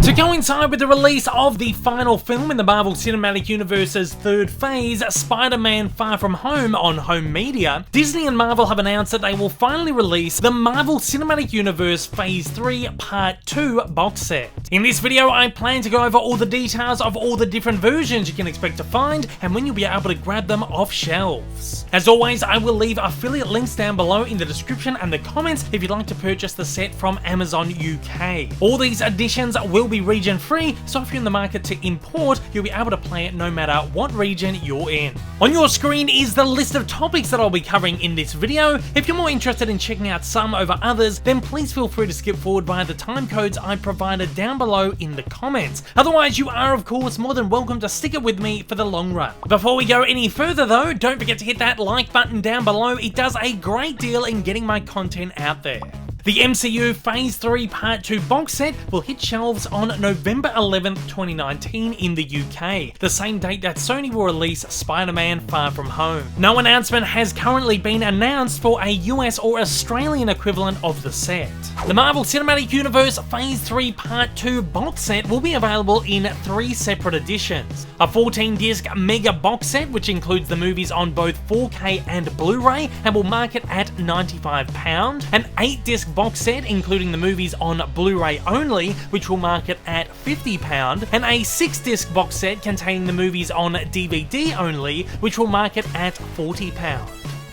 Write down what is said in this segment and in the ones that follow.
To coincide with the release of the final film in the Marvel Cinematic Universe's third phase, Spider-Man Far From Home on home media, Disney and Marvel have announced that they will finally release the Marvel Cinematic Universe Phase 3 Part 2 box set. In this video, I plan to go over all the details of all the different versions you can expect to find and when you'll be able to grab them off shelves. As always, I will leave affiliate links down below in the description and the comments if you'd like to purchase the set from Amazon UK. All these editions will be region free, so if you're in the market to import, you'll be able to play it no matter what region you're in. On your screen is the list of topics that I'll be covering in this video. If you're more interested in checking out some over others, then please feel free to skip forward via the time codes I provided down below in the comments. Otherwise, you are of course more than welcome to stick it with me for the long run. Before we go any further though, don't forget to hit that like button down below. It does a great deal in getting my content out there. The MCU Phase 3 Part 2 box set will hit shelves on November 11th, 2019 in the UK, the same date that Sony will release Spider-Man Far From Home. No announcement has currently been announced for a US or Australian equivalent of the set. The Marvel Cinematic Universe Phase 3 Part 2 box set will be available in 3 separate editions. A 14-disc mega box set which includes the movies on both 4K and Blu-ray and will market at £95, an 8-disc box set including the movies on Blu-ray only, which will market at £50, and a 6-disc box set containing the movies on DVD only, which will market at £40.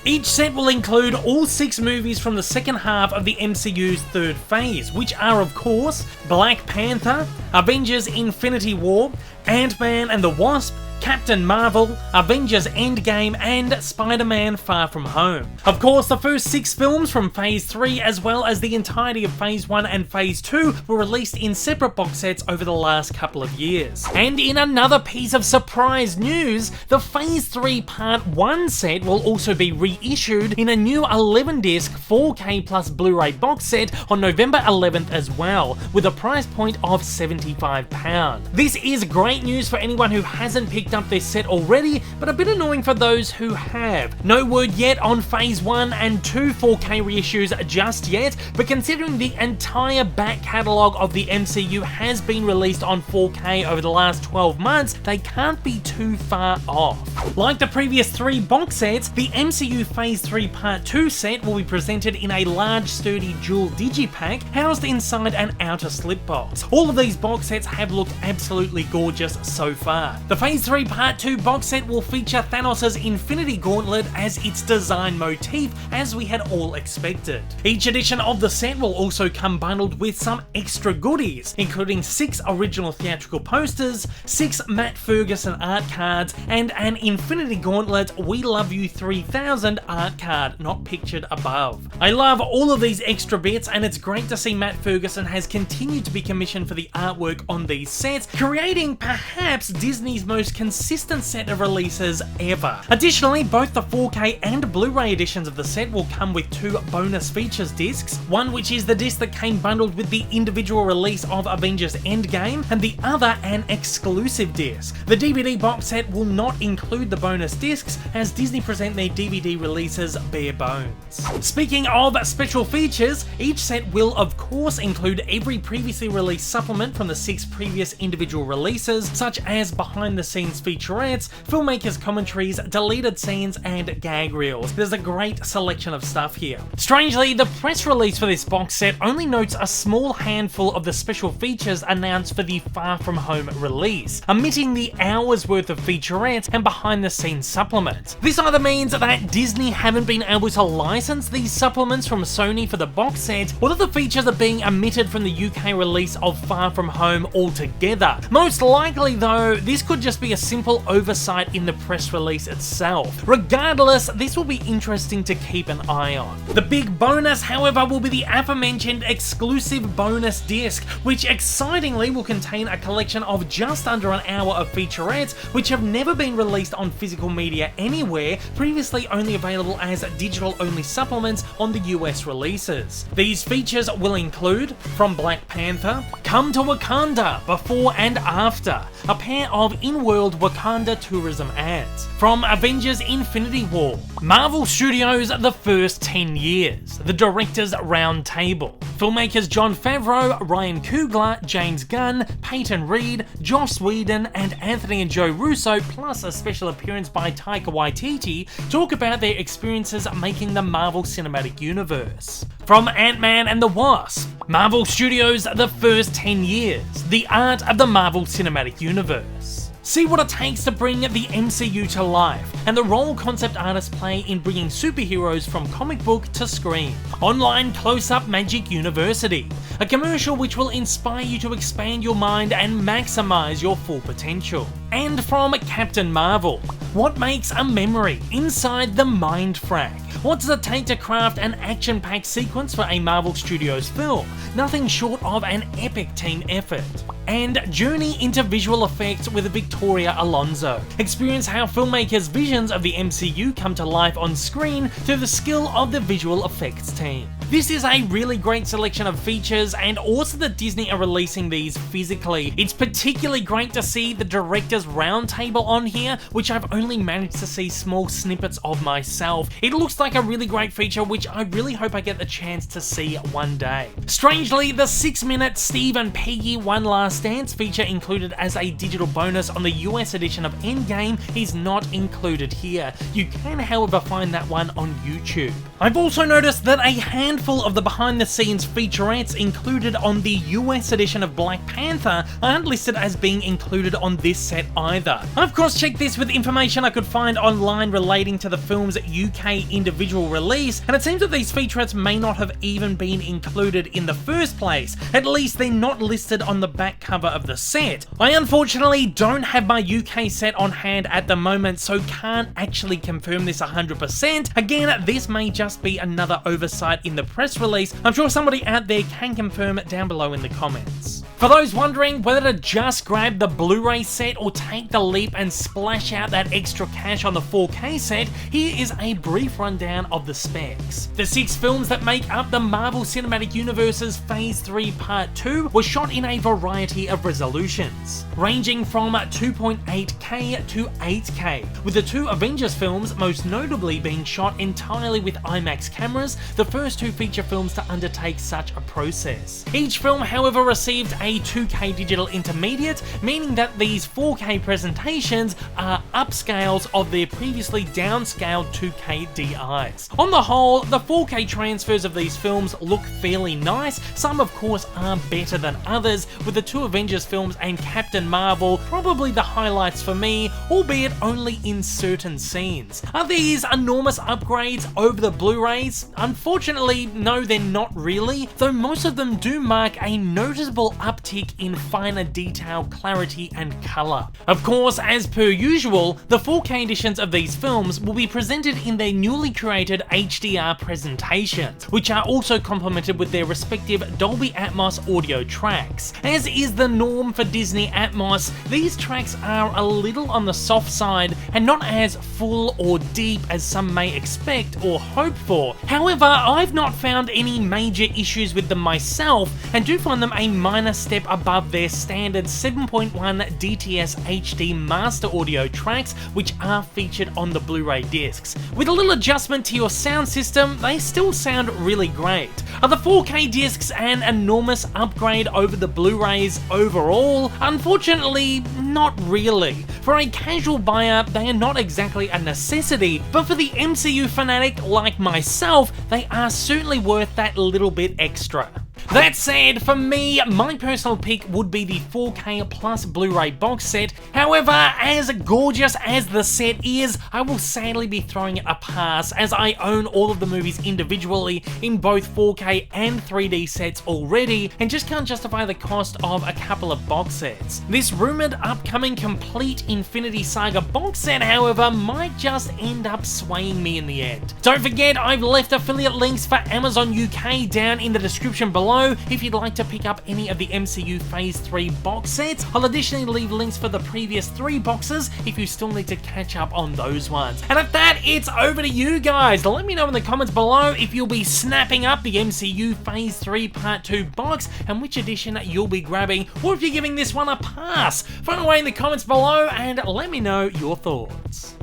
Each set will include all 6 movies from the second half of the MCU's third phase, which are of course Black Panther, Avengers Infinity War, Ant-Man and the Wasp, Captain Marvel, Avengers Endgame, and Spider-Man Far From Home. Of course, the first 6 films from Phase 3 as well as the entirety of Phase 1 and Phase 2 were released in separate box sets over the last couple of years. And in another piece of surprise news, the Phase 3 Part 1 set will also be reissued in a new 11-disc 4K plus Blu-ray box set on November 11th as well, with a price point of £75. This is great news for anyone who hasn't picked up this set already, but a bit annoying for those who have. No word yet on Phase 1 and 2 4K reissues just yet, but considering the entire back catalogue of the MCU has been released on 4K over the last 12 months, they can't be too far off. Like the previous 3 box sets, the MCU Phase 3 Part 2 set will be presented in a large sturdy dual digipack housed inside an outer slip box. All of these box sets have looked absolutely gorgeous so far. The Phase 3 Part 2 box set will feature Thanos' Infinity Gauntlet as its design motif, as we had all expected. Each edition of the set will also come bundled with some extra goodies, including 6 original theatrical posters, 6 Matt Ferguson art cards, and an Infinity Gauntlet We Love You 3000 art card not pictured above. I love all of these extra bits, and it's great to see Matt Ferguson has continued to be commissioned for the artwork on these sets, creating perhaps Disney's most consistent set of releases ever. Additionally, both the 4K and Blu-ray editions of the set will come with 2 bonus features discs, one which is the disc that came bundled with the individual release of Avengers Endgame, and the other an exclusive disc. The DVD box set will not include the bonus discs, as Disney present their DVD releases bare bones. Speaking of special features, each set will of course include every previously released supplement from the 6 previous individual releases, such as behind the scenes featurettes, filmmakers' commentaries, deleted scenes, and gag reels. There's a great selection of stuff here. Strangely, the press release for this box set only notes a small handful of the special features announced for the Far From Home release, omitting the hours worth of featurettes and behind the scenes supplements. This either means that Disney haven't been able to license these supplements from Sony for the box set, or that the features are being omitted from the UK release of Far From Home altogether. Most likely though, this could just be a simple oversight in the press release itself. Regardless, this will be interesting to keep an eye on. The big bonus, however, will be the aforementioned exclusive bonus disc, which excitingly will contain a collection of just under an hour of featurettes, which have never been released on physical media anywhere, previously only available as digital-only supplements on the US releases. These features will include, from Black Panther, Come to Wakanda, Before and After, a pair of in-world Wakanda tourism ads. From Avengers Infinity War, Marvel Studios' The First 10 Years, The Directors Roundtable, Filmmakers Jon Favreau, Ryan Coogler, James Gunn, Peyton Reed, Joss Whedon, and Anthony and Joe Russo, plus a special appearance by Taika Waititi, talk about their experiences making the Marvel Cinematic Universe. From Ant-Man and the Wasp, Marvel Studios' The First 10 Years, The Art of the Marvel Cinematic Universe. See what it takes to bring the MCU to life, and the role concept artists play in bringing superheroes from comic book to screen. Online Close-Up Magic University, a commercial which will inspire you to expand your mind and maximize your full potential. And from Captain Marvel, what makes a memory inside the Mind Frag? What does it take to craft an action-packed sequence for a Marvel Studios film? Nothing short of an epic team effort. And journey into visual effects with Victoria Alonso. Experience how filmmakers' visions of the MCU come to life on screen through the skill of the visual effects team. This is a really great selection of features, and also that Disney are releasing these physically. It's particularly great to see the Directors Roundtable on here, which I've only managed to see small snippets of myself. It looks like a really great feature, which I really hope I get the chance to see one day. Strangely, the 6-minute Steve and Peggy One Last Dance feature included as a digital bonus on the US edition of Endgame is not included here. You can, however, find that one on YouTube. I've also noticed that a handful of the behind-the-scenes featurettes included on the US edition of Black Panther aren't listed as being included on this set either. I've cross-checked this with information I could find online relating to the film's UK individual release, and it seems that these featurettes may not have even been included in the first place. At least they're not listed on the back cover of the set. I unfortunately don't have my UK set on hand at the moment, so can't actually confirm this 100%. Again, this may just be another oversight in the press release. I'm sure somebody out there can confirm it down below in the comments. For those wondering whether to just grab the Blu-ray set or take the leap and splash out that extra cash on the 4K set, here is a brief rundown of the specs. The 6 films that make up the Marvel Cinematic Universe's Phase 3 Part 2 were shot in a variety of resolutions, ranging from 2.8K to 8K, with the 2 Avengers films most notably being shot entirely with IMAX cameras, the first 2 feature films to undertake such a process. Each film, however, received a 2K digital intermediate, meaning that these 4K presentations are upscales of their previously downscaled 2K DIs. On the whole, the 4K transfers of these films look fairly nice. Some, of course, are better than others, with the 2 Avengers films and Captain Marvel probably the highlights for me, albeit only in certain scenes. Are these enormous upgrades over the Blu-rays? Unfortunately, no, they're not really, though most of them do mark a noticeable uptick in finer detail, clarity, and colour. Of course, as per usual, the 4K editions of these films will be presented in their newly created HDR presentations, which are also complemented with their respective Dolby Atmos audio tracks. As is the norm for Disney Atmos, these tracks are a little on the soft side and not as full or deep as some may expect or hope for. However, I've not found any major issues with them myself, and do find them a minor step above their standard 7.1 DTS HD master audio tracks, which are featured on the Blu-ray discs. With a little adjustment to your sound system, they still sound really great. Are the 4K discs an enormous upgrade over the Blu-rays overall? Unfortunately, not really. For a casual buyer, they are not exactly a necessity, but for the MCU fanatic like myself, they are certainly worth that little bit extra. That said, for me, my personal pick would be the 4K plus Blu-ray box set. However, as gorgeous as the set is, I will sadly be throwing it a pass, as I own all of the movies individually in both 4K and 3D sets already, and just can't justify the cost of a couple of box sets. This rumoured upcoming complete Infinity Saga box set, however, might just end up swaying me in the end. Don't forget, I've left affiliate links for Amazon UK down in the description below if you'd like to pick up any of the MCU Phase 3 box sets. I'll additionally leave links for the previous 3 boxes if you still need to catch up on those ones. And at that, it's over to you guys. Let me know in the comments below if you'll be snapping up the MCU Phase 3 Part 2 box and which edition you'll be grabbing, or if you're giving this one a pass. Find away in the comments below and let me know your thoughts.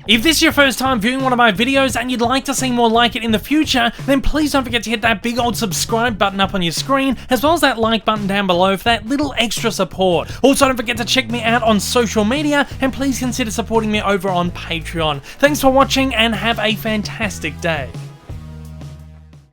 If this is your first time viewing one of my videos and you'd like to see more like it in the future, then please don't forget to hit that big old subscribe button up on your screen, as well as that like button down below for that little extra support. Also, don't forget to check me out on social media, and please consider supporting me over on Patreon. Thanks for watching and have a fantastic day.